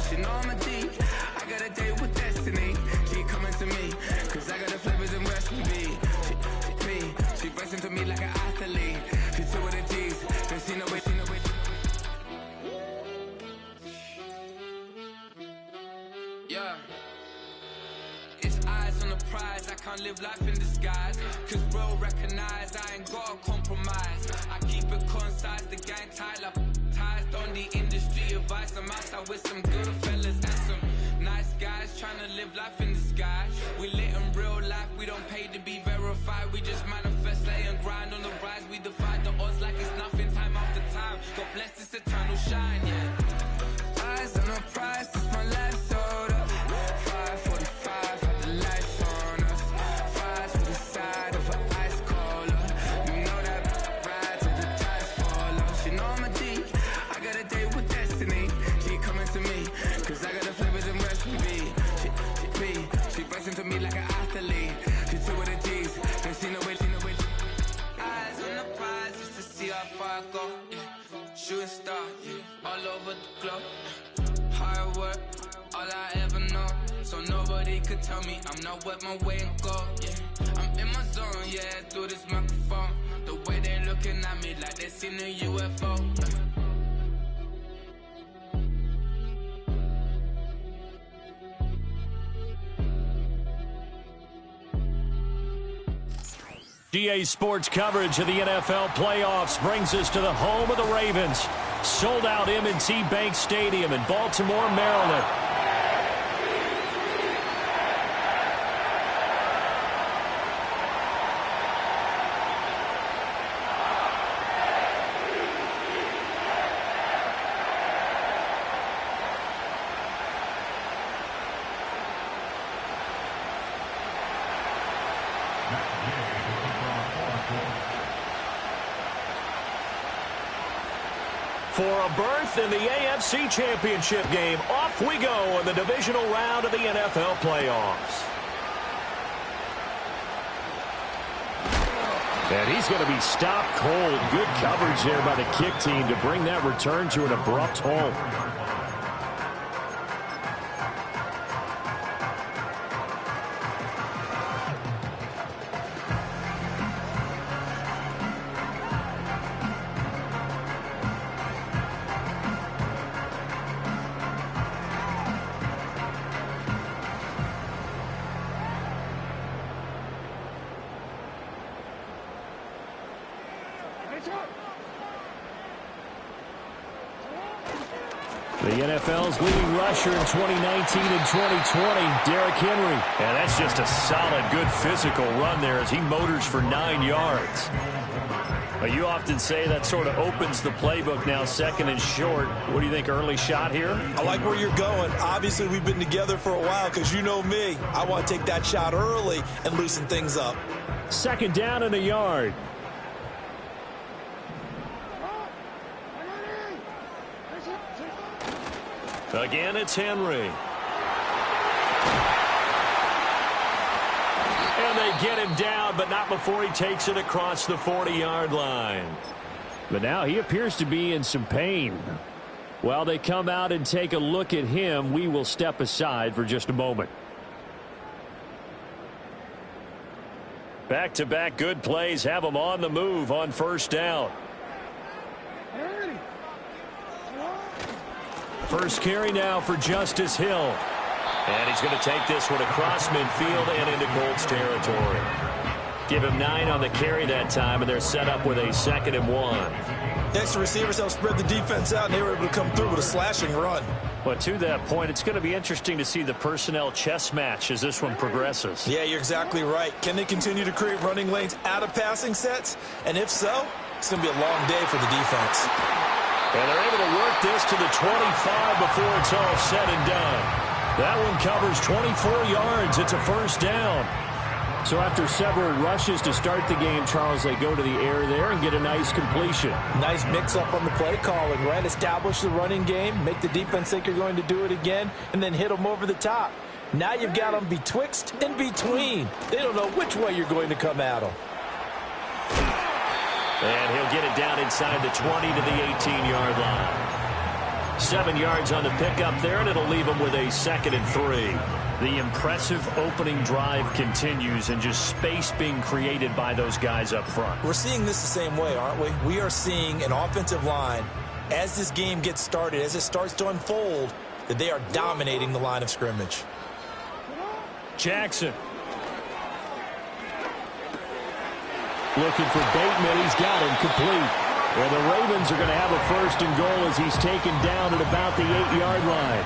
She know I'm a G. I got a date with destiny. She coming to me, cause I got the flavors and recipe. She racing to me like an athlete. She two with the G's, then she know it. Yeah. It's eyes on the prize, I can't live life in disguise. Cause bro recognize I ain't gotta compromise. I keep it concise, the gang tied up. Ties on the industry advice. I'm outside with some good fellas and some nice guys trying to live life in the sky. We lit in real life, we don't pay to be verified. We just manifest, lay and grind on the rise. We defy the odds like it's nothing, time after time. God bless this eternal shine, yeah. Eyes on the prize, this my life sold up. 5:45, had the lights on us. Fries for the side of an ice cola. You know that ride till the tires fall off. She know I'm a G. I got a date with destiny. She coming to me, cause I got the flavors and recipe. She racing to me like an athlete. She two with the G's, then she know it. Eyes on the prize just to see how far I go. Yeah. Shooting star, yeah. All over the globe. Hard work, all I ever know. So nobody could tell me I'm not wet my way and go. Yeah, I'm in my zone, yeah, through this microphone. The way they looking at me like they seen a UFO. GA Sports coverage of the NFL playoffs brings us to the home of the Ravens. Sold out M&T Bank Stadium in Baltimore, Maryland. For a berth in the AFC Championship game, off we go in the divisional round of the NFL playoffs. And he's going to be stopped cold. Good coverage there by the kick team to bring that return to an abrupt halt. The NFL's leading rusher in 2019 and 2020, Derrick Henry. And that's just a solid, good physical run there as he motors for 9 yards. But you often say that sort of opens the playbook now, second and short. What do you think, early shot here? I like where you're going. Obviously, we've been together for a while because you know me. I want to take that shot early and loosen things up. Second down and a yard. Again, it's Henry. And they get him down, but not before he takes it across the 40-yard line. But now he appears to be in some pain. While they come out and take a look at him, we will step aside for just a moment. Back-to-back good plays have him on the move on first down. First carry now for Justice Hill. And he's going to take this one across midfield and into Colts territory. Give him 9 on the carry that time, and they're set up with a 2nd and 1. Next, the receivers helped spread the defense out, and they were able to come through with a slashing run. But to that point, it's going to be interesting to see the personnel chess match as this one progresses. Yeah, you're exactly right. Can they continue to create running lanes out of passing sets? And if so, it's going to be a long day for the defense. And they're able to work this to the 25 before it's all said and done. That one covers 24 yards. It's a first down. So after several rushes to start the game, Charles, they go to the air there and get a nice completion. Nice mix-up on the play calling, right? Establish the running game, make the defense think you're going to do it again, and then hit them over the top. Now you've got them betwixt and between. They don't know which way you're going to come at them. And he'll get it down inside the 20 to the 18-yard line. 7 yards on the pickup there, and it'll leave them with a 2nd and 3. The impressive opening drive continues, and just space being created by those guys up front. We're seeing this the same way, aren't we? We are seeing an offensive line, as this game gets started, as it starts to unfold, that they are dominating the line of scrimmage. Jackson. Looking for Bateman. He's got him complete. And the Ravens are going to have a 1st and goal as he's taken down at about the 8-yard line.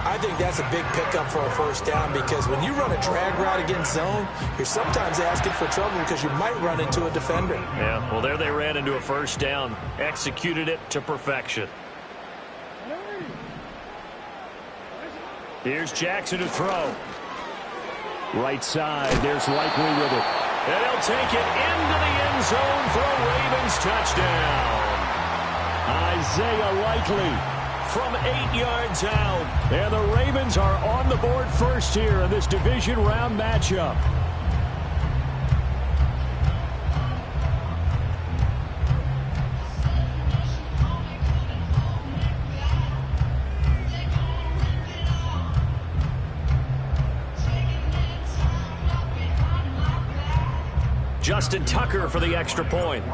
I think that's a big pickup for a 1st down, because when you run a drag route against zone, you're sometimes asking for trouble because you might run into a defender. Yeah, well, there they ran into a 1st down. Executed it to perfection. Here's Jackson to throw. Right side, there's Likely with it. And he'll take it into the end zone for a Ravens touchdown. Isaiah Likely from 8 yards out. And the Ravens are on the board first here in this division round matchup. Justin Tucker for the extra point.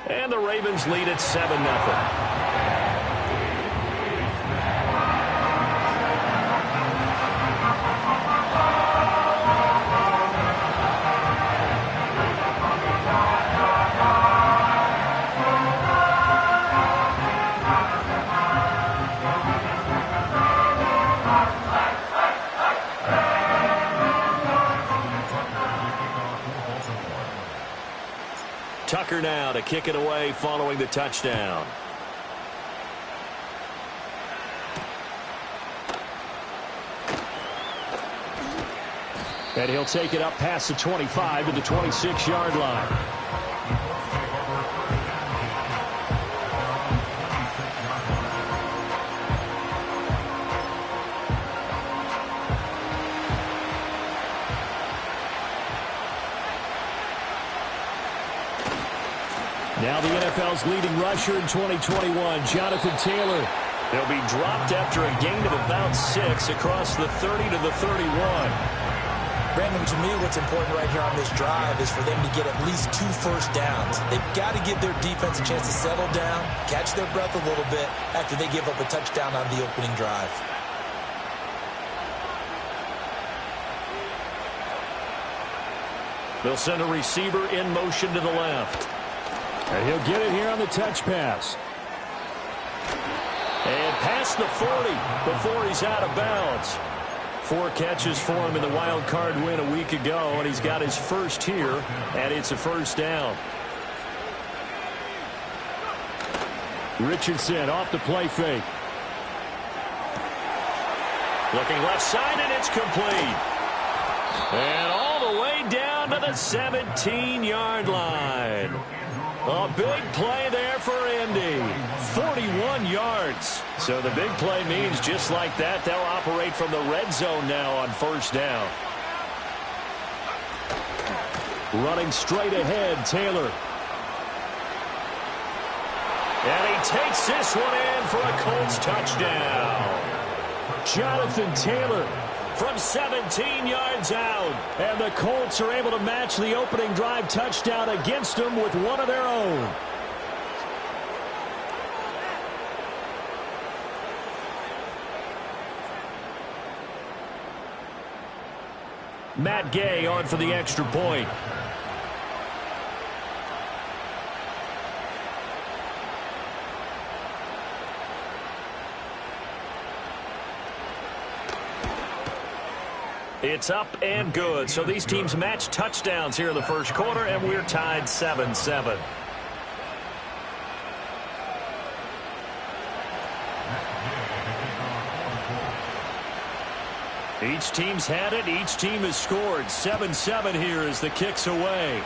And the Ravens lead at 7-0. Tucker now to kick it away following the touchdown. And he'll take it up past the 25 to the 26-yard line. Now the NFL's leading rusher in 2021, Jonathan Taylor. They'll be dropped after a gain of about 6 across the 30 to the 31. Brandon, to me, what's important right here on this drive is for them to get at least 2 first downs. They've got to give their defense a chance to settle down, catch their breath a little bit after they give up a touchdown on the opening drive. They'll send a receiver in motion to the left. And he'll get it here on the touch pass. And past the 40 before he's out of bounds. 4 catches for him in the wild card win a week ago, and he's got his first here, and it's a 1st down. Richardson off the play fake. Looking left side, and it's complete. And all the way down to the 17-yard line. A big play there for Indy. 41 yards. So the big play means just like that, they'll operate from the red zone now on 1st down. Running straight ahead, Taylor. And he takes this one in for a Colts touchdown. Jonathan Taylor from 17 yards out. And the Colts are able to match the opening drive touchdown against them with one of their own. Matt Gay on for the extra point. It's up and good. So these teams match touchdowns here in the first quarter, and we're tied 7-7. Each team's had it. Each team has scored. 7-7 here as the kick's away.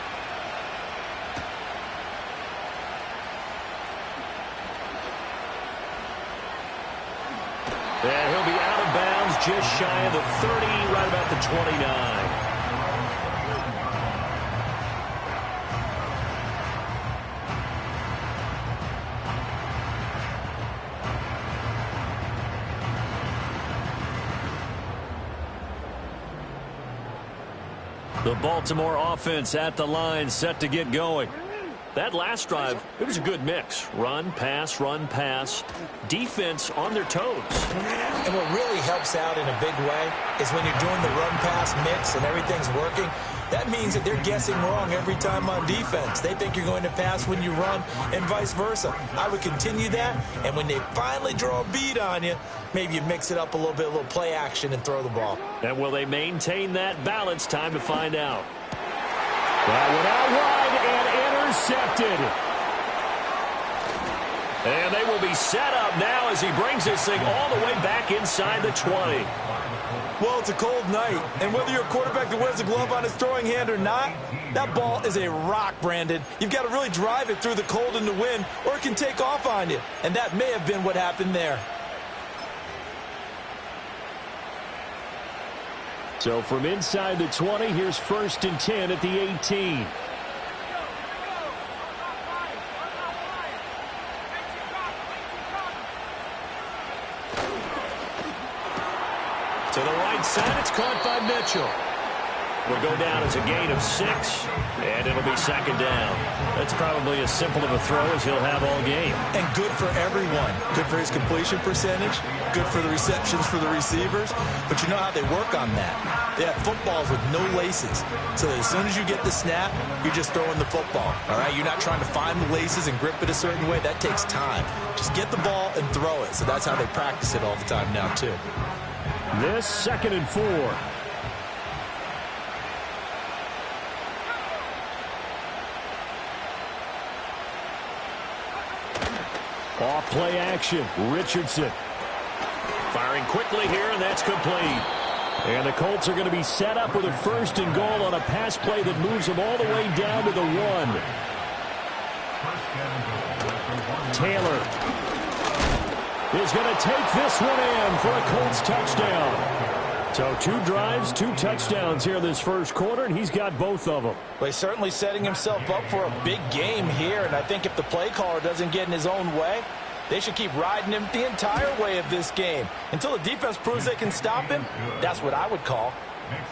And he'll be out of bounds just shy of the 30, right about the 29. The Baltimore offense at the line, set to get going. That last drive, it was a good mix. Run, pass, defense on their toes. And what really helps out in a big way is when you're doing the run-pass mix and everything's working, that means that they're guessing wrong every time on defense. They think you're going to pass when you run and vice versa. I would continue that, and when they finally draw a bead on you, maybe you mix it up a little bit, a little play action, and throw the ball. And will they maintain that balance? Time to find out. That went out wide and intercepted. And they will be set up now as he brings this thing all the way back inside the 20. Well, it's a cold night, and whether you're a quarterback that wears a glove on his throwing hand or not, that ball is a rock, Brandon. You've got to really drive it through the cold and the wind, or it can take off on you. And that may have been what happened there. So from inside the 20, here's 1st and 10 at the 18. To the right side, it's caught by Mitchell. Will go down as a gain of 6, and it'll be 2nd down. That's probably as simple of a throw as he'll have all game. And good for everyone. Good for his completion percentage, good for the receptions for the receivers. But you know how they work on that. They have footballs with no laces. So that as soon as you get the snap, you're just throwing the football. All right, you're not trying to find the laces and grip it a certain way. That takes time. Just get the ball and throw it. So that's how they practice it all the time now, too. This 2nd and 4. Off play action, Richardson. Firing quickly here, and that's complete. And the Colts are going to be set up with a 1st and goal on a pass play that moves them all the way down to the 1. Taylor is going to take this one in for a Colts touchdown. So 2 drives, 2 touchdowns here this first quarter, and he's got both of them. Well, he's certainly setting himself up for a big game here, and I think if the play caller doesn't get in his own way, they should keep riding him the entire way of this game. Until the defense proves they can stop him, that's what I would call.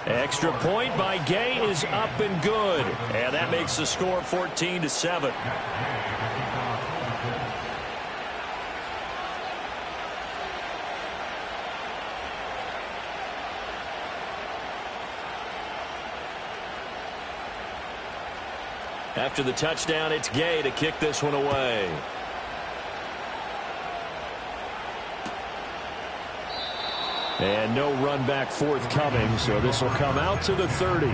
Extra point by Gay is up and good, and that makes the score 14-7. After the touchdown, it's Gay to kick this one away. And no run back forthcoming, so this will come out to the 30.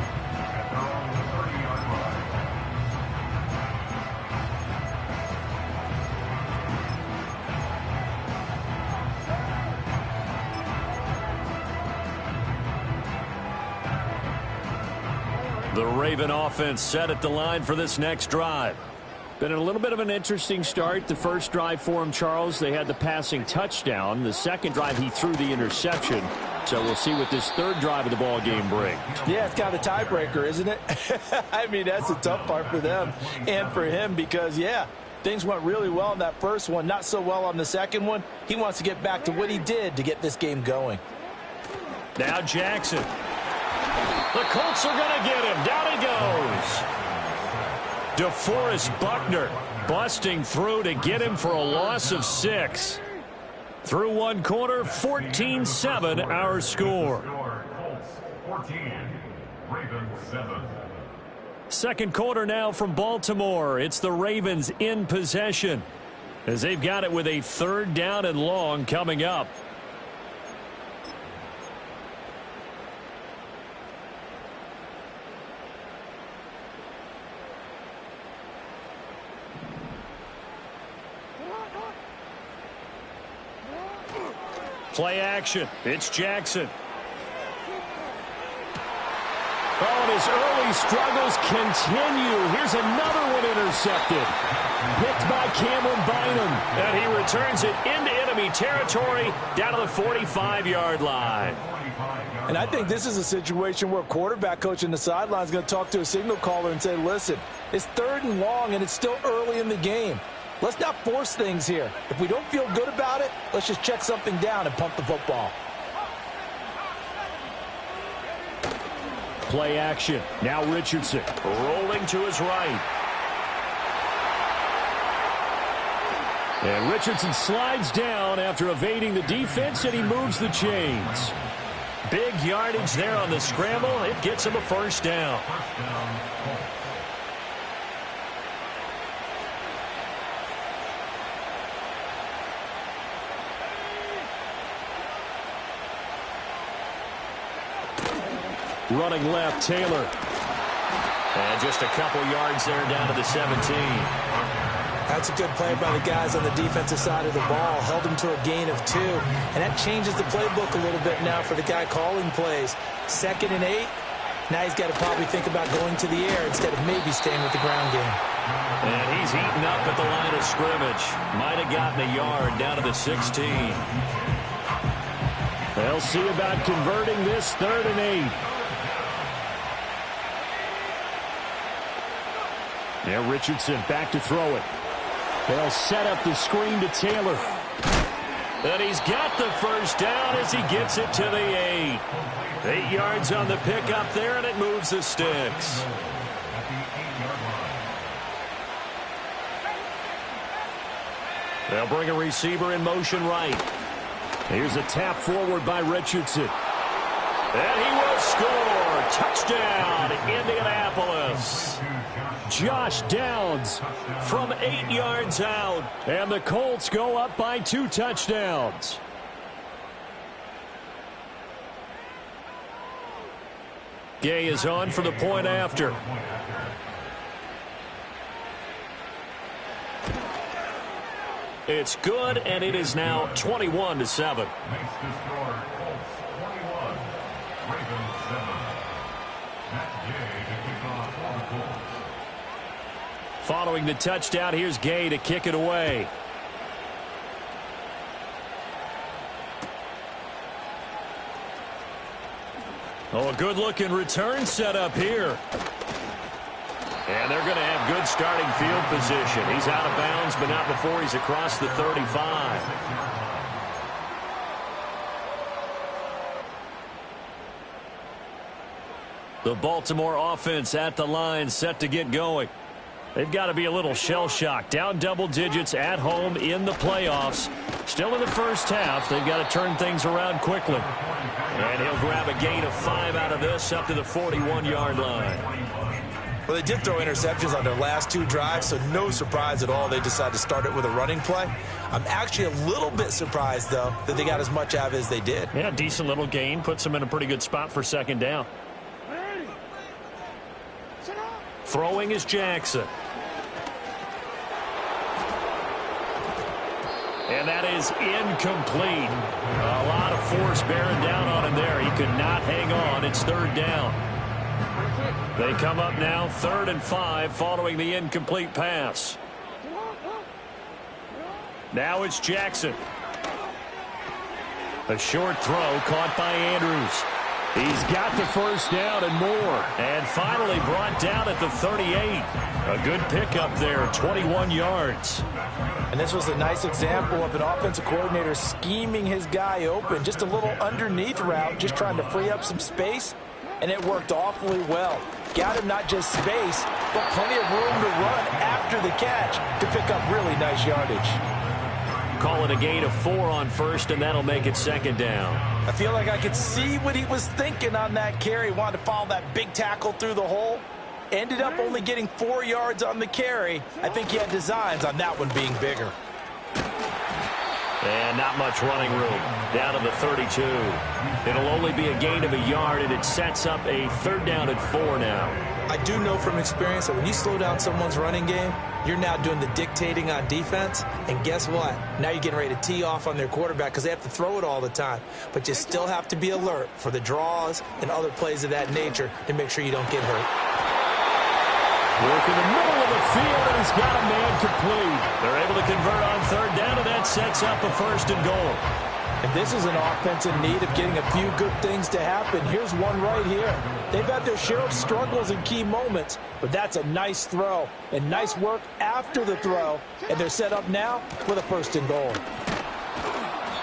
The Raven offense set at the line for this next drive. Been a little bit of an interesting start. The first drive for him, Charles, they had the passing touchdown. The second drive, he threw the interception. So we'll see what this third drive of the ball game brings. Yeah, it's kind of a tiebreaker, isn't it? I mean, that's the tough part for them and for him because, yeah, things went really well on that first one, not so well on the second one. He wants to get back to what he did to get this game going. Now Jackson. The Colts are going to get him. Down he goes. DeForest Buckner busting through to get him for a loss of 6. Through one quarter, 14-7 our score. 14, Ravens 7. Second quarter now from Baltimore. It's the Ravens in possession as they've got it with a 3rd down and long coming up. Play action. It's Jackson. Oh, and his early struggles continue. Here's another one intercepted. Picked by Cameron Bynum. And he returns it into enemy territory down to the 45-yard line. And I think this is a situation where a quarterback coach in the sideline is going to talk to a signal caller and say, listen, it's 3rd and long and it's still early in the game. Let's not force things here. If we don't feel good about it, let's just check something down and pump the football. play action. Now Richardson rolling to his right. And Richardson slides down after evading the defense, and he moves the chains. Big yardage there on the scramble. It gets him a first down. Running left, Taylor. And just a couple yards there down to the 17. That's a good play by the guys on the defensive side of the ball. Held him to a gain of 2. And that changes the playbook a little bit now for the guy calling plays. 2nd and 8. Now he's got to probably think about going to the air instead of maybe staying with the ground game. And he's eaten up at the line of scrimmage. Might have gotten a yard down to the 16. They'll see about converting this 3rd and 8. Now Richardson back to throw it. They'll set up the screen to Taylor. And he's got the first down as he gets it to the 8. 8 yards on the pickup there, and it moves the sticks. They'll bring a receiver in motion right. Here's a tap forward by Richardson. And he will score. Touchdown, Indianapolis. Josh Downs from 8 yards out. And the Colts go up by 2 touchdowns. Gay is on for the point after. It's good, and it is now 21-7. Following the touchdown, here's Gay to kick it away. Oh, a good-looking return set up here. And they're going to have good starting field position. He's out of bounds, but not before he's across the 35. The Baltimore offense at the line, set to get going. They've got to be a little shell-shocked. Down double digits at home in the playoffs. Still in the first half. They've got to turn things around quickly. And he'll grab a gain of 5 out of this up to the 41-yard line. Well, they did throw interceptions on their last 2 drives, so no surprise at all they decided to start it with a running play. I'm actually a little bit surprised, though, that they got as much out of it as they did. Yeah, decent little gain. Puts them in a pretty good spot for 2nd down. Throwing is Jackson. And that is incomplete. A lot of force bearing down on him there. He could not hang on. It's 3rd down. They come up now 3rd and 5 following the incomplete pass. Now it's Jackson. A short throw caught by Andrews. He's got the first down and more. And finally brought down at the 38. A good pickup there, 21 yards. And this was a nice example of an offensive coordinator scheming his guy open. Just a little underneath route, just trying to free up some space. And it worked awfully well. Got him not just space, but plenty of room to run after the catch to pick up really nice yardage. Call it a gain of 4 on first, and that'll make it 2nd down. I feel like I could see what he was thinking on that carry. Wanted to follow that big tackle through the hole. Ended up only getting 4 yards on the carry. I think he had designs on that one being bigger. And not much running room. Down to the 32. It'll only be a gain of a yard, and it sets up a 3rd down and 4 now. I do know from experience that when you slow down someone's running game, you're now doing the dictating on defense. And guess what? Now you're getting ready to tee off on their quarterback because they have to throw it all the time. But you still have to be alert for the draws and other plays of that nature to make sure you don't get hurt. Work in the middle of the field, and he's got a man complete. They're able to convert on 3rd down, and that sets up a 1st and goal. And this is an offense in need of getting a few good things to happen. Here's one right here. They've had their share of struggles in key moments, but that's a nice throw and nice work after the throw. And they're set up now with a 1st and goal.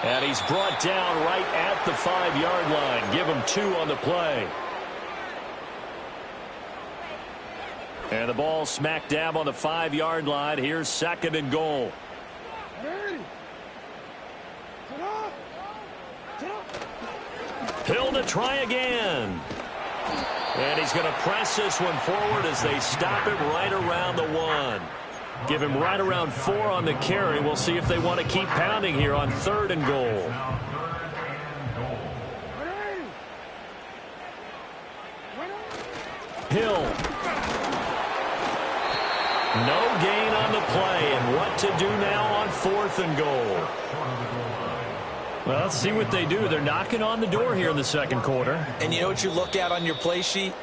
And he's brought down right at the 5-yard line. Give him 2 on the play. And the ball smack dab on the 5-yard line. Here's 2nd and goal. Hill to try again. And he's going to press this one forward as they stop it right around the 1. Give him right around 4 on the carry. We'll see if they want to keep pounding here on 3rd and goal. Hill. No gain on the play. And what to do now on 4th and goal? Well, let's see what they do. They're knocking on the door here in the 2nd quarter. And you know what you look at on your play sheet?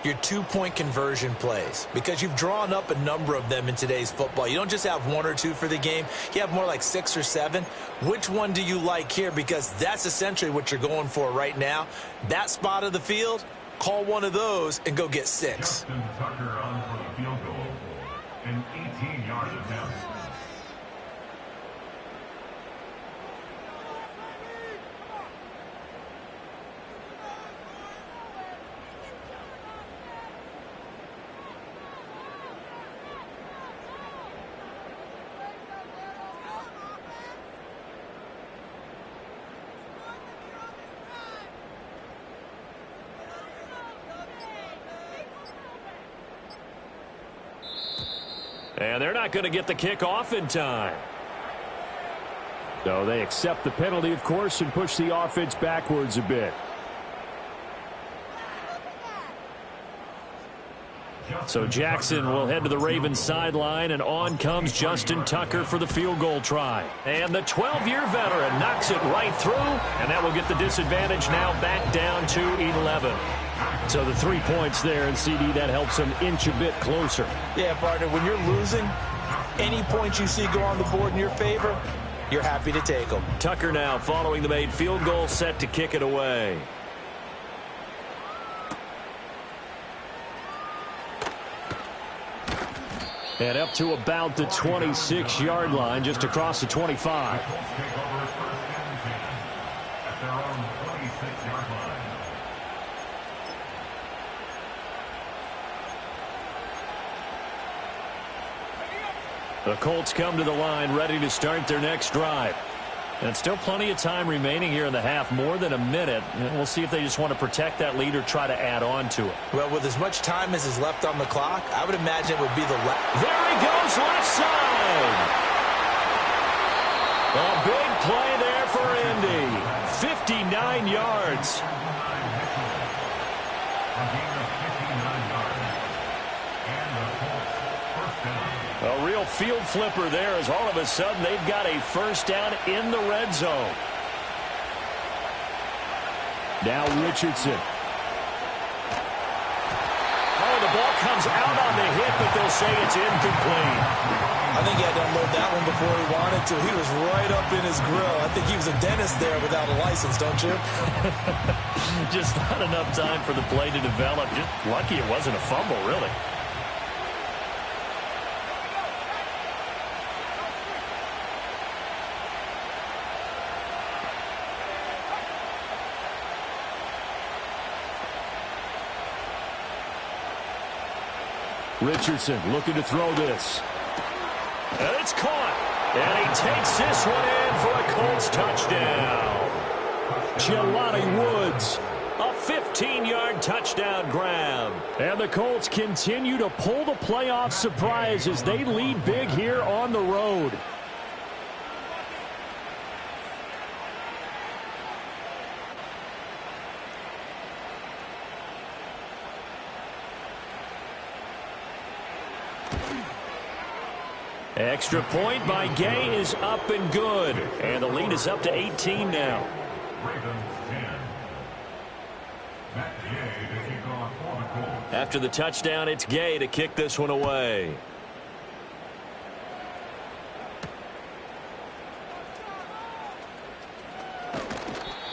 Your 2-point conversion plays, because you've drawn up a number of them in today's football. You don't just have 1 or 2 for the game. You have more like 6 or 7. Which one do you like here? Because that's essentially what you're going for right now. That spot of the field, call one of those and go get 6. Justin Tucker on for the field goal. An 18-yard attempt. And they're not going to get the kick off in time. So they accept the penalty, of course, and push the offense backwards a bit. So Jackson will head to the Ravens sideline, and on comes Justin Tucker for the field goal try. And the 12-year veteran knocks it right through, and that will get the disadvantage now back down to 11. So the 3 points there, and CD, that helps them inch a bit closer. Yeah, partner, when you're losing, any points you see go on the board in your favor, you're happy to take them. Tucker now following the made field goal, set to kick it away. And up to about the 26-yard line, just across the 25. The Colts come to the line, ready to start their next drive. And still plenty of time remaining here in the half, more than a minute. And we'll see if they just want to protect that lead or try to add on to it. Well, with as much time as is left on the clock, I would imagine it would be the left. There he goes, left side. A big play there for Indy. 59 yards. A real field flipper there, as all of a sudden they've got a first down in the red zone. Now Richardson. Oh, the ball comes out on the hit, but they'll say it's incomplete. I think he had to unload that one before he wanted to. He was right up in his grill. I think he was a dentist there without a license, don't you? Just not enough time for the play to develop. Just lucky it wasn't a fumble, really. Richardson looking to throw this. And it's caught. And he takes this one in for a Colts touchdown. Jelani Woods, a 15-yard touchdown grab. And the Colts continue to pull the playoff surprise as they lead big here on the road. Extra point by Gay is up and good. And the lead is up to 18 now. After the touchdown, it's Gay to kick this one away.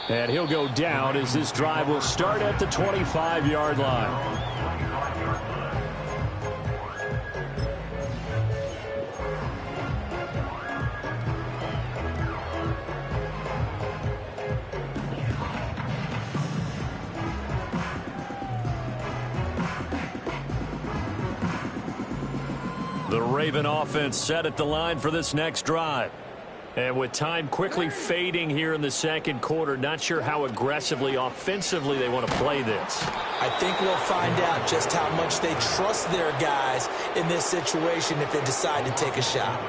And he'll go down as this drive will start at the 25-yard line. Raven offense set at the line for this next drive. And with time quickly fading here in the second quarter, not sure how aggressively, offensively they want to play this. I think we'll find out just how much they trust their guys in this situation if they decide to take a shot.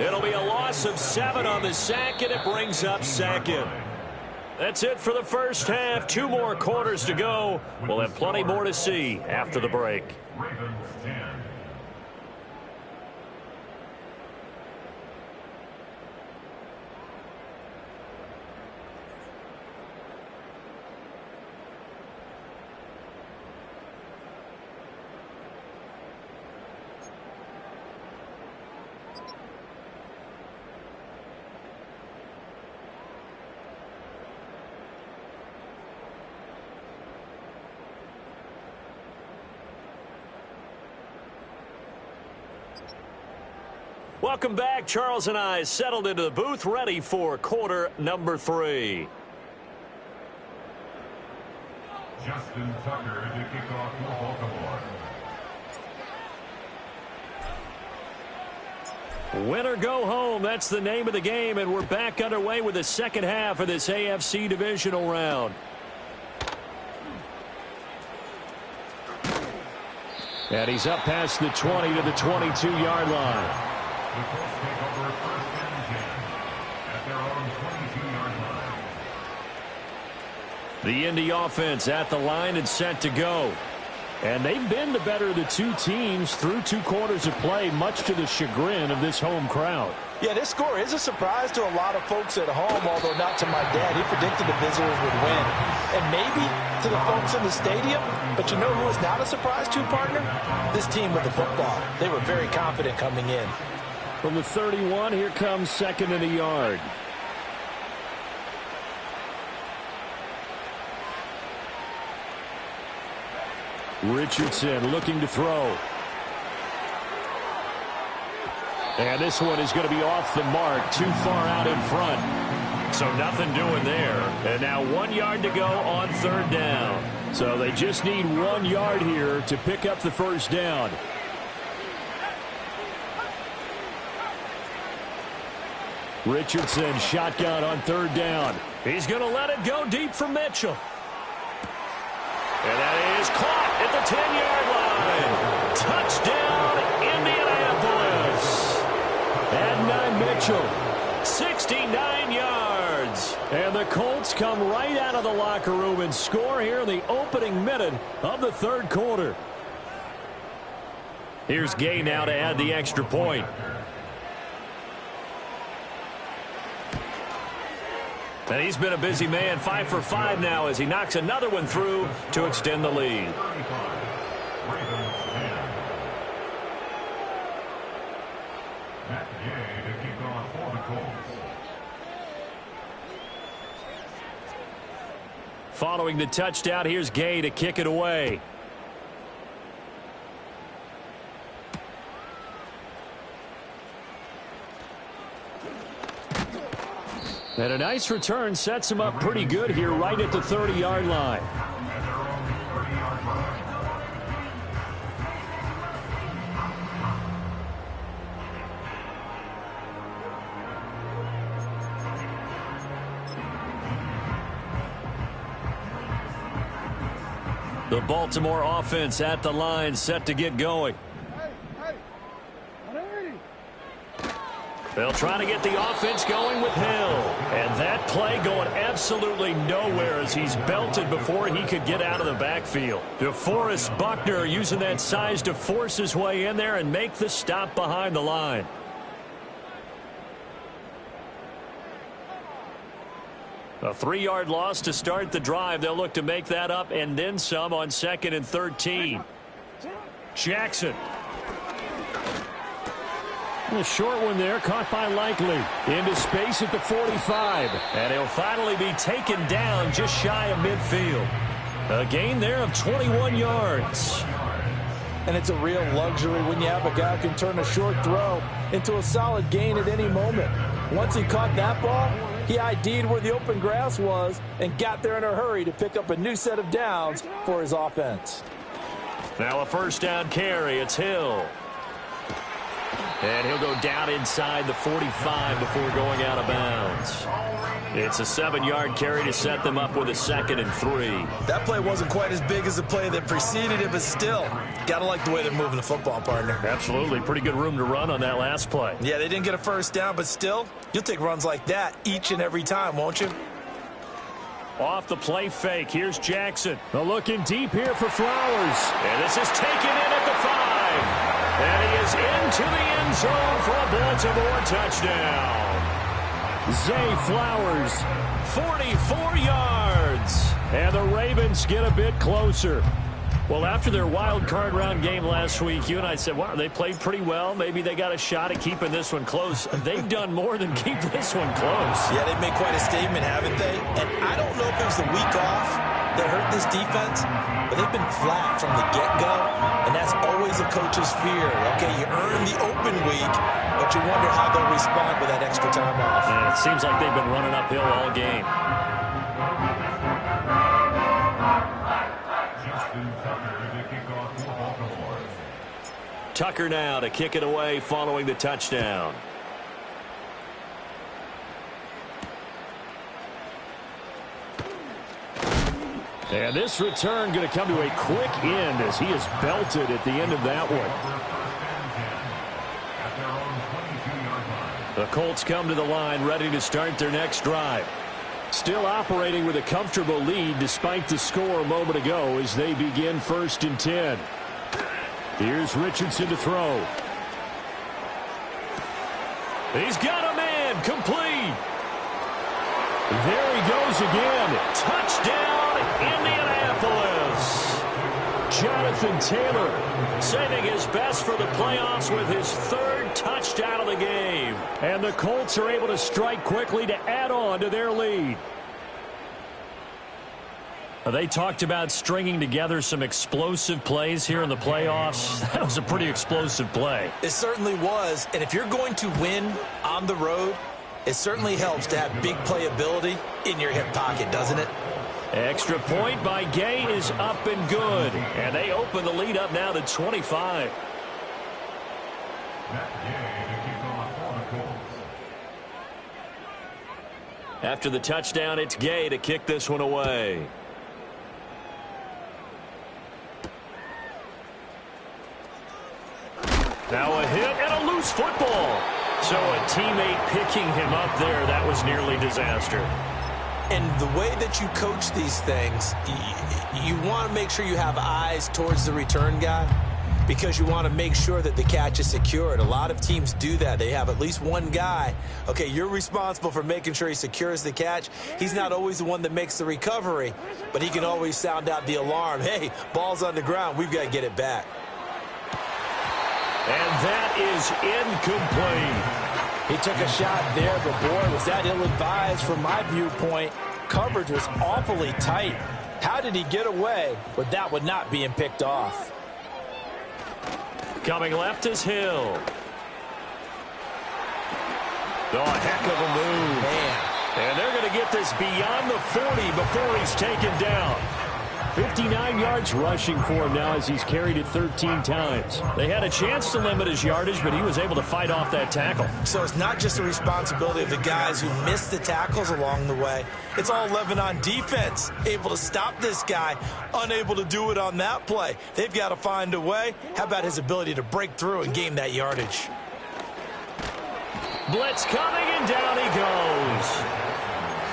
It'll be a loss of 7 on the sack, and it brings up second. That's it for the first half. 2 more quarters to go. We'll have plenty more to see after the break. Ravens 10. Welcome back. Charles and I settled into the booth, ready for quarter number 3. Justin Tucker to kick off for Baltimore. Win or go home, that's the name of the game, and we're back underway with the second half of this AFC divisional round. And he's up past the 20 to the 22-yard line. The Colts take over first and 10 at their own 22-yard line. The Indy offense at the line and set to go. And they've been the better of the 2 teams through 2 quarters of play, much to the chagrin of this home crowd. Yeah, this score is a surprise to a lot of folks at home, although not to my dad. He predicted the visitors would win. And maybe to the folks in the stadium. But you know who is not a surprise to, partner? This team with the football. They were very confident coming in. From the 31, here comes second and a yard. Richardson looking to throw. And this one is going to be off the mark, too far out in front. So nothing doing there. And now 1 yard to go on third down. So they just need 1 yard here to pick up the first down. Richardson shotgun on third down. He's going to let it go deep for Mitchell. And that is caught at the 10-yard line. Touchdown, Indianapolis. Adnan Mitchell, 69 yards. And the Colts come right out of the locker room and score here in the opening minute of the third quarter. Here's Gay now to add the extra point. And he's been a busy man, 5 for 5 now as he knocks another one through to extend the lead. Matt Gay to kick off for the Colts. Following the touchdown, here's Gay to kick it away. And a nice return sets him up pretty good here right at the 30-yard line. The Baltimore offense at the line set to get going. They'll try to get the offense going with Hill. And that play going absolutely nowhere as he's belted before he could get out of the backfield. DeForest Buckner using that size to force his way in there and make the stop behind the line. A 3-yard loss to start the drive. They'll look to make that up and then some on 2nd and 13. Jackson. A short one there, caught by Likely. Into space at the 45. And he'll finally be taken down just shy of midfield. A gain there of 21 yards. And it's a real luxury when you have a guy who can turn a short throw into a solid gain at any moment. Once he caught that ball, he ID'd where the open grass was and got there in a hurry to pick up a new set of downs for his offense. Now a first down carry. It's Hill. And he'll go down inside the 45 before going out of bounds. It's a 7-yard carry to set them up with a 2nd and 3. That play wasn't quite as big as the play that preceded it, but still, got to like the way they're moving the football, partner. Absolutely. Pretty good room to run on that last play. Yeah, they didn't get a first down, but still, you'll take runs like that each and every time, won't you? Off the play fake. Here's Jackson. Looking deep here for Flowers. And this is taken in at the 5. And he is into the end zone for a Baltimore touchdown. Zay Flowers, 44 yards. And the Ravens get a bit closer. Well, after their wild card round game last week, you and I said, wow, they played pretty well. Maybe they got a shot at keeping this one close. They've done more than keep this one close. Yeah, they've made quite a statement, haven't they? And I don't know if it was the week off that hurt this defense, but they've been flat from the get-go, and that's always a coach's fear. Okay, you earn the open week, but you wonder how they'll respond with that extra time off. And it seems like they've been running uphill all game. Tucker now to kick it away following the touchdown. And this return going to come to a quick end as he is belted at the end of that one. The Colts come to the line ready to start their next drive. Still operating with a comfortable lead despite the score a moment ago as they begin 1st and 10. Here's Richardson to throw. He's got a man complete. There he goes again. Touchdown, Indianapolis. Jonathan Taylor saving his best for the playoffs with his 3rd touchdown of the game. And the Colts are able to strike quickly to add on to their lead. They talked about stringing together some explosive plays here in the playoffs. That was a pretty explosive play. It certainly was. And if you're going to win on the road, it certainly helps to have big playability in your hip pocket, doesn't it? Extra point by Gay is up and good. And they open the lead up now to 25. After the touchdown, it's Gay to kick this one away. Now a hit and a loose football. So a teammate picking him up there, that was nearly disaster. And the way that you coach these things, you want to make sure you have eyes towards the return guy because you want to make sure that the catch is secured. A lot of teams do that. They have at least one guy. Okay, you're responsible for making sure he secures the catch. He's not always the one that makes the recovery, but he can always sound out the alarm. Hey, ball's on the ground. We've got to get it back. And that is incomplete. He took a shot there, but boy, was that ill-advised from my viewpoint. Coverage was awfully tight. How did he get away with that one not being picked off? Coming left is Hill. Oh, a heck of a move. Man. And they're going to get this beyond the 40 before he's taken down. 59 yards rushing for him now as he's carried it 13 times. They had a chance to limit his yardage, but he was able to fight off that tackle. So it's not just the responsibility of the guys who missed the tackles along the way. It's all 11 on defense, able to stop this guy, unable to do it on that play. They've got to find a way. How about his ability to break through and gain that yardage? Blitz coming, and down he goes.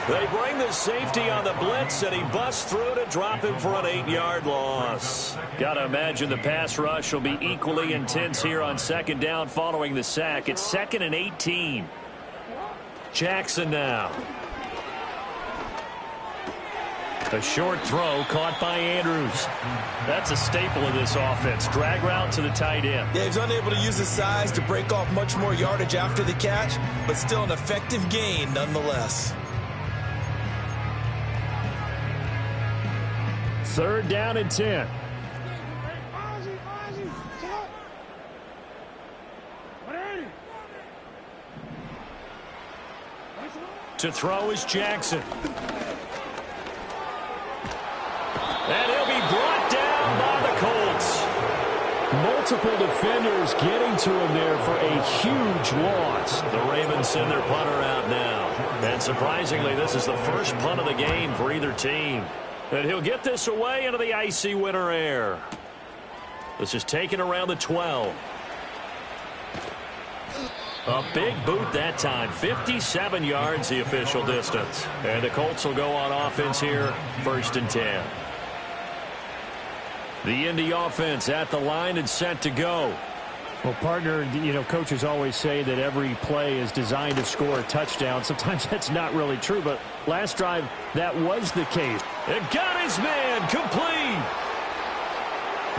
They bring the safety on the blitz, and he busts through to drop him for an 8-yard loss. Got to imagine the pass rush will be equally intense here on 2nd down following the sack. It's 2nd and 18. Jackson now. A short throw caught by Andrews. That's a staple of this offense. Drag route to the tight end. Yeah, he's unable to use his size to break off much more yardage after the catch, but still an effective gain nonetheless. 3rd down and 10. To throw is Jackson. And he'll be brought down by the Colts. multiple defenders getting to him there for a huge loss. The Ravens send their punter out now. And surprisingly, this is the first punt of the game for either team. And he'll get this away into the icy winter air. This is taken around the 12. A big boot that time. 57 yards the official distance. And the Colts will go on offense here, 1st and 10. The Indy offense at the line and set to go. Well, partner, you know, coaches always say that every play is designed to score a touchdown. Sometimes that's not really true, but last drive, that was the case. It got his man complete.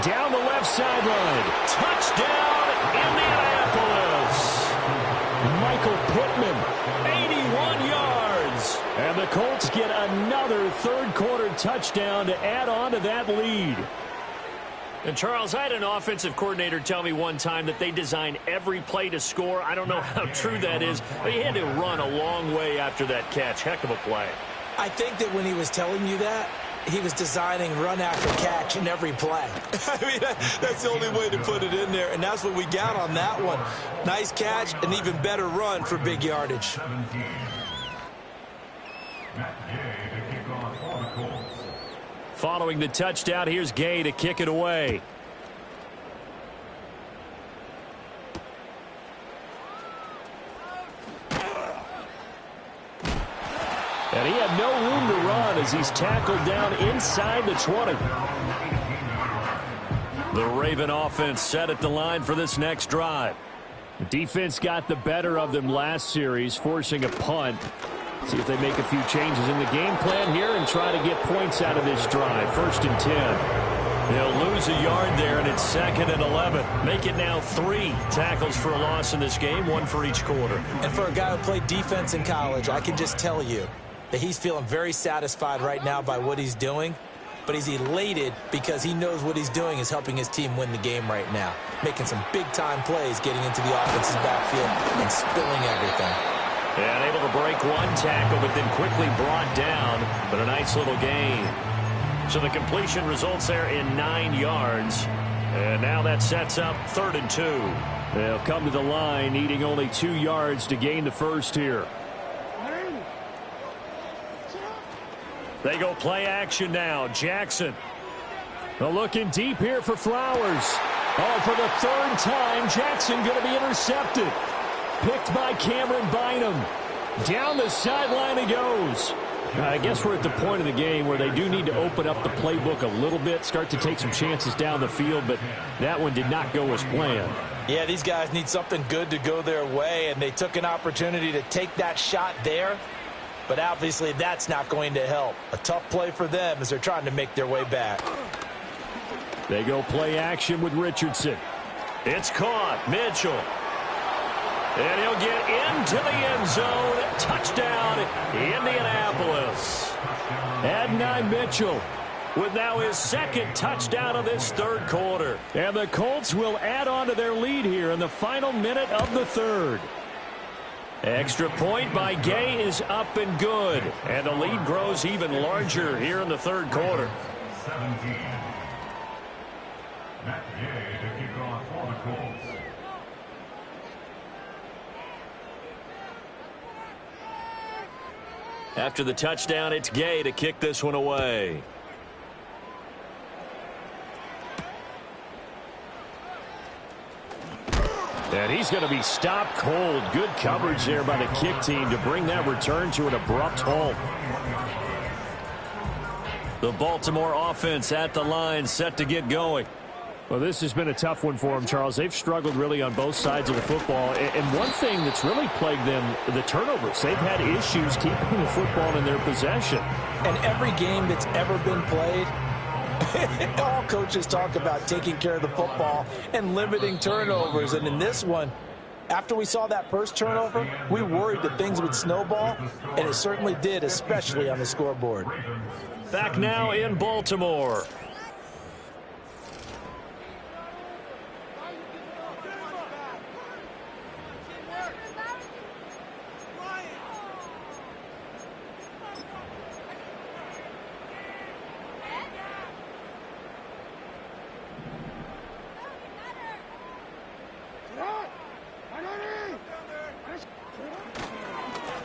Down the left sideline. Touchdown, Indianapolis. Michael Pittman, 81 yards. And the Colts get another third-quarter touchdown to add on to that lead. And, Charles, I had an offensive coordinator tell me one time that they design every play to score. I don't know how true that is, but he had to run a long way after that catch. Heck of a play. I think that when he was telling you that, he was designing run after catch in every play. I mean, that's the only way to put it in there, and that's what we got on that one. Nice catch, an even better run for big yardage. Following the touchdown, here's Gay to kick it away. And he had no room to run as he's tackled down inside the 20. The Raven offense set at the line for this next drive. The defense got the better of them last series, forcing a punt. See if they make a few changes in the game plan here and try to get points out of this drive. 1st and 10. They'll lose a yard there, and it's 2nd and 11. Make it now 3 tackles for a loss in this game, 1 for each quarter. And for a guy who played defense in college, I can just tell you that he's feeling very satisfied right now by what he's doing. But he's elated because he knows what he's doing is helping his team win the game right now. Making some big-time plays, getting into the offense's backfield and spilling everything. And able to break one tackle, but then quickly brought down. But a nice little gain. So the completion results there in 9 yards. And now that sets up 3rd and 2. They'll come to the line, needing only 2 yards to gain the first here. They go play action now. Jackson. Well, looking deep here for Flowers. Oh, for the 3rd time, Jackson going to be intercepted. Picked by Cameron Bynum. Down the sideline he goes. I guess we're at the point of the game where they do need to open up the playbook a little bit, start to take some chances down the field, but that one did not go as planned. Yeah, these guys need something good to go their way, and they took an opportunity to take that shot there, but obviously that's not going to help. A tough play for them as they're trying to make their way back. They go play action with Richardson. It's caught. Mitchell. And he'll get into the end zone. Touchdown, Indianapolis. Adonai Mitchell with now his 2nd touchdown of this 3rd quarter. And the Colts will add on to their lead here in the final minute of the 3rd. Extra point by Gay is up and good. And the lead grows even larger here in the 3rd quarter. 17. Matt Gay to kick off for the Colts. After the touchdown, it's Gay to kick this one away. And he's going to be stopped cold. Good coverage there by the kick team to bring that return to an abrupt halt. The Baltimore offense at the line, set to get going. Well, this has been a tough one for them, Charles. They've struggled really on both sides of the football. And one thing that's really plagued them, the turnovers. They've had issues keeping the football in their possession. And every game that's ever been played, all coaches talk about taking care of the football and limiting turnovers. And in this one, after we saw that first turnover, we worried that things would snowball, and it certainly did, especially on the scoreboard. Back now in Baltimore.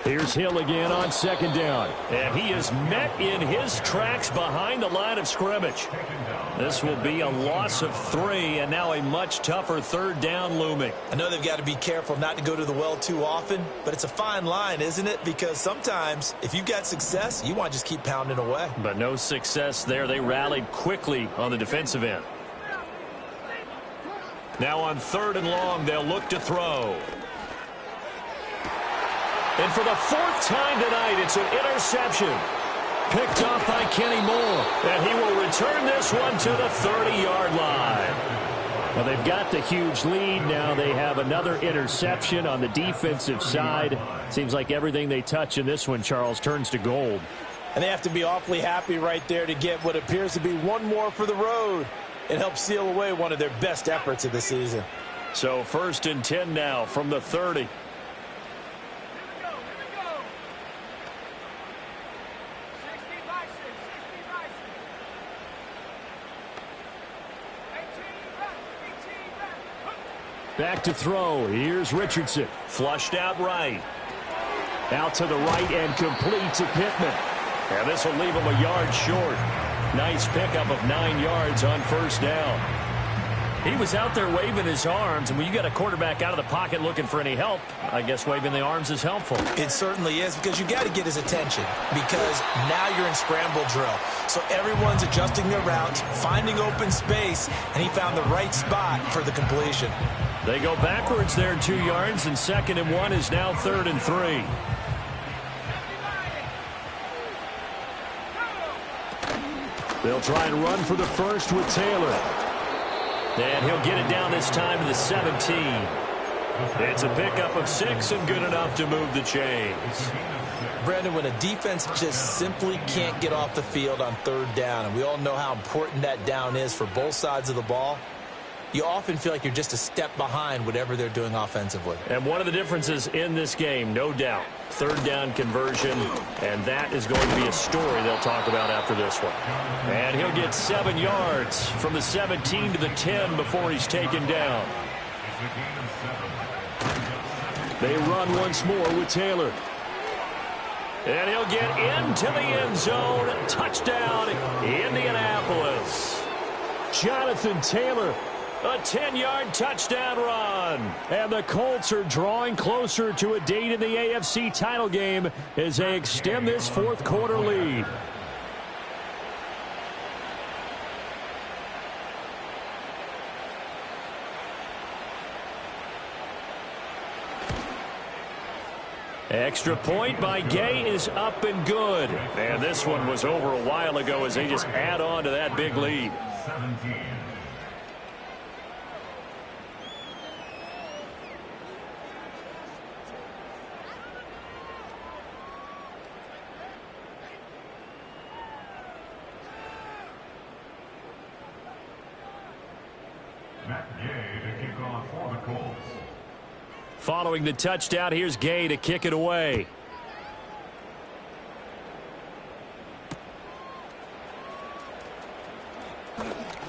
Here's Hill again on second down. And he is met in his tracks behind the line of scrimmage. This will be a loss of 3, and now a much tougher third down looming. I know they've got to be careful not to go to the well too often, but it's a fine line, isn't it? Because sometimes if you've got success, you want to just keep pounding away. But no success there. They rallied quickly on the defensive end. Now on 3rd and long, they'll look to throw. And for the 4th time tonight, it's an interception. Picked off by Kenny Moore. And he will return this one to the 30-yard line. Well, they've got the huge lead. Now they have another interception on the defensive side. Seems like everything they touch in this one, Charles, turns to gold. And they have to be awfully happy right there to get what appears to be one more for the road. It helps seal away one of their best efforts of the season. So 1st and 10 now from the 30. Back to throw. Here's Richardson. Flushed out right. Out to the right and complete to Pittman. And this will leave him a yard short. Nice pickup of 9 yards on 1st down. He was out there waving his arms, and when you got a quarterback out of the pocket looking for any help, I guess waving the arms is helpful. It certainly is, because you got to get his attention, because now you're in scramble drill. So everyone's adjusting their routes, finding open space, and he found the right spot for the completion. They go backwards there 2 yards, and 2nd and 1 is now 3rd and 3. They'll try and run for the first with Taylor. And he'll get it down this time to the 17. It's a pickup of 6 and good enough to move the chains. Brandon, when a defense just simply can't get off the field on 3rd down, and we all know how important that down is for both sides of the ball, you often feel like you're just a step behind whatever they're doing offensively. And one of the differences in this game, no doubt, 3rd down conversion, and that is going to be a story they'll talk about after this one. And he'll get 7 yards from the 17 to the 10 before he's taken down. They run once more with Taylor. And he'll get into the end zone. Touchdown, Indianapolis. Jonathan Taylor. A 10-yard touchdown run. And the Colts are drawing closer to a date in the AFC title game as they extend this 4th quarter lead. Extra point by Gay is up and good. And this one was over a while ago as they just add on to that big lead. 17. Matt Gay to kick off for the Colts. Following the touchdown, here's Gay to kick it away.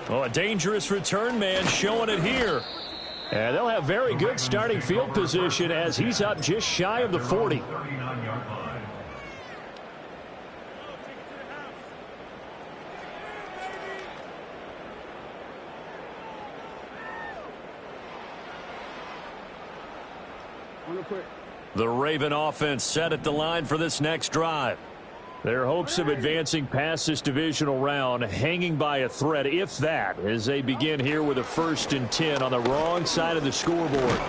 Oh, a dangerous return man showing it here. And they'll have very good starting field position as he's up just shy of the 40. 39-yard line. The Raven offense set at the line for this next drive. Their hopes of advancing past this divisional round hanging by a thread, if that, as they begin here with a 1st and 10 on the wrong side of the scoreboard.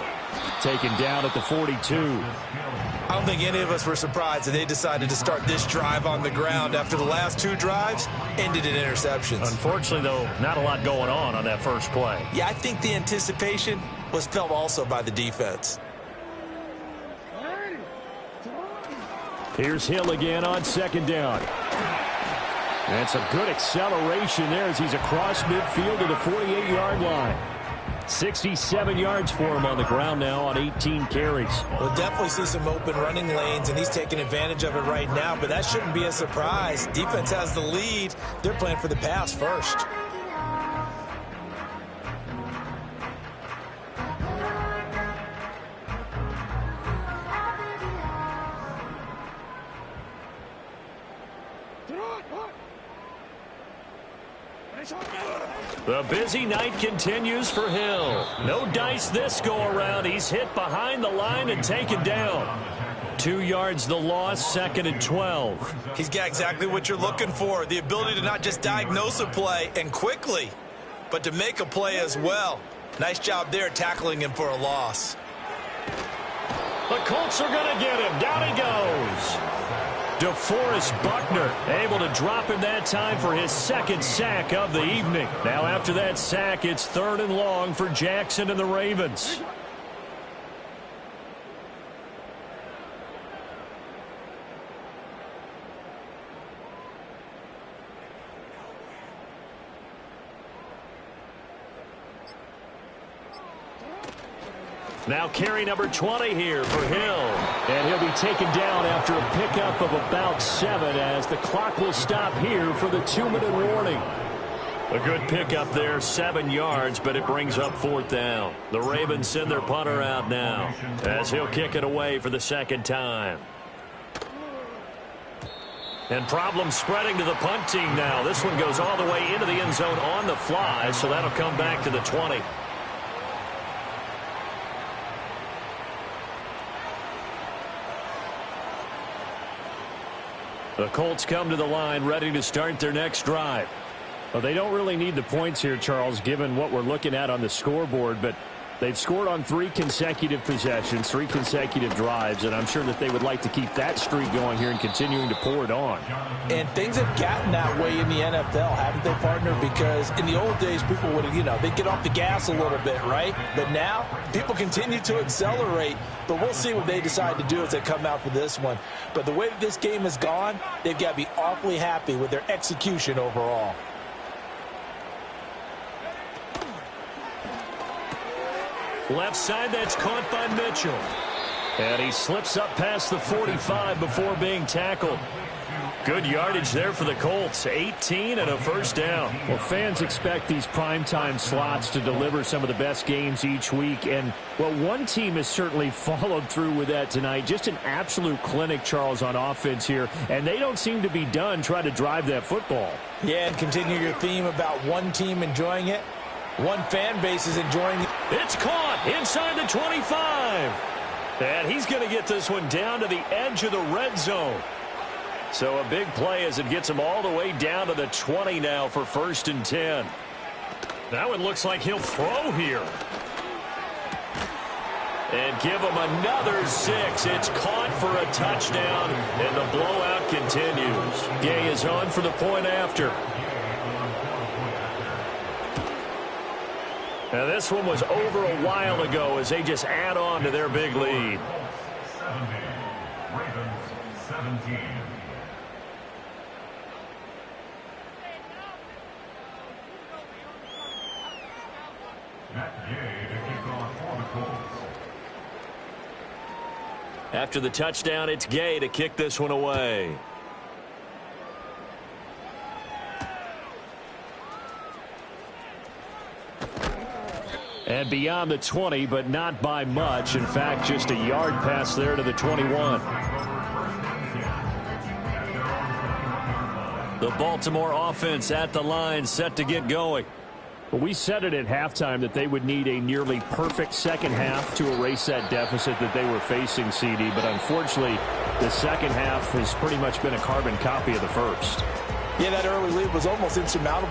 Taken down at the 42. I don't think any of us were surprised that they decided to start this drive on the ground after the last 2 drives ended in interceptions. Unfortunately, though, not a lot going on that first play. Yeah, I think the anticipation was felt also by the defense. Here's Hill again on 2nd down. And some good acceleration there as he's across midfield to the 48-yard line. 67 yards for him on the ground now on 18 carries. We'll definitely see some open running lanes, and he's taking advantage of it right now, but that shouldn't be a surprise. Defense has the lead. They're playing for the pass first. The busy night continues for Hill. No dice this go-around. He's hit behind the line and taken down. 2 yards the loss, 2nd and 12. He's got exactly what you're looking for, the ability to not just diagnose a play and quickly, but to make a play as well. Nice job there tackling him for a loss. The Colts are going to get him. Down he goes. DeForest Buckner able to drop him that time for his 2nd sack of the evening. Now after that sack, it's 3rd and long for Jackson and the Ravens. Now carry number 20 here for Hill. And he'll be taken down after a pickup of about 7 as the clock will stop here for the 2-minute warning. A good pickup there, 7 yards, but it brings up 4th down. The Ravens send their punter out now as he'll kick it away for the 2nd time. And problems spreading to the punt team now. This one goes all the way into the end zone on the fly, so that'll come back to the 20. The Colts come to the line ready to start their next drive. Well, they don't really need the points here, Charles, given what we're looking at on the scoreboard, but they've scored on 3 consecutive possessions, 3 consecutive drives, and I'm sure that they would like to keep that streak going here and continuing to pour it on. And things have gotten that way in the NFL, haven't they, partner? Because in the old days, people would, they'd get off the gas a little bit, right? But now, people continue to accelerate, but we'll see what they decide to do as they come out for this one. But the way that this game has gone, they've got to be awfully happy with their execution overall. Left side, that's caught by Mitchell. And he slips up past the 45 before being tackled. Good yardage there for the Colts. 18 and a 1st down. Well, fans expect these primetime slots to deliver some of the best games each week. And, well, one team has certainly followed through with that tonight. Just an absolute clinic, Charles, on offense here. And they don't seem to be done trying to drive that football. Yeah, and continue your theme about one team enjoying it. One fan base is enjoying it. It's caught inside the 25. And he's going to get this one down to the edge of the red zone. So a big play as it gets him all the way down to the 20 now for 1st and 10. That one looks like he'll throw here. And give him another 6. It's caught for a touchdown, and the blowout continues. Gay is on for the point after. Now this one was over a while ago as they just add on to their big lead. 70. Ravens 17. Matt Gay to kick off for the Colts. After the touchdown, it's Gay to kick this one away. And beyond the 20, but not by much. In fact, just a yard pass there to the 21. The Baltimore offense at the line, set to get going. Well, we said it at halftime that they would need a nearly perfect second half to erase that deficit that they were facing, CD. But unfortunately, the second half has pretty much been a carbon copy of the first. Yeah, that early lead was almost insurmountable.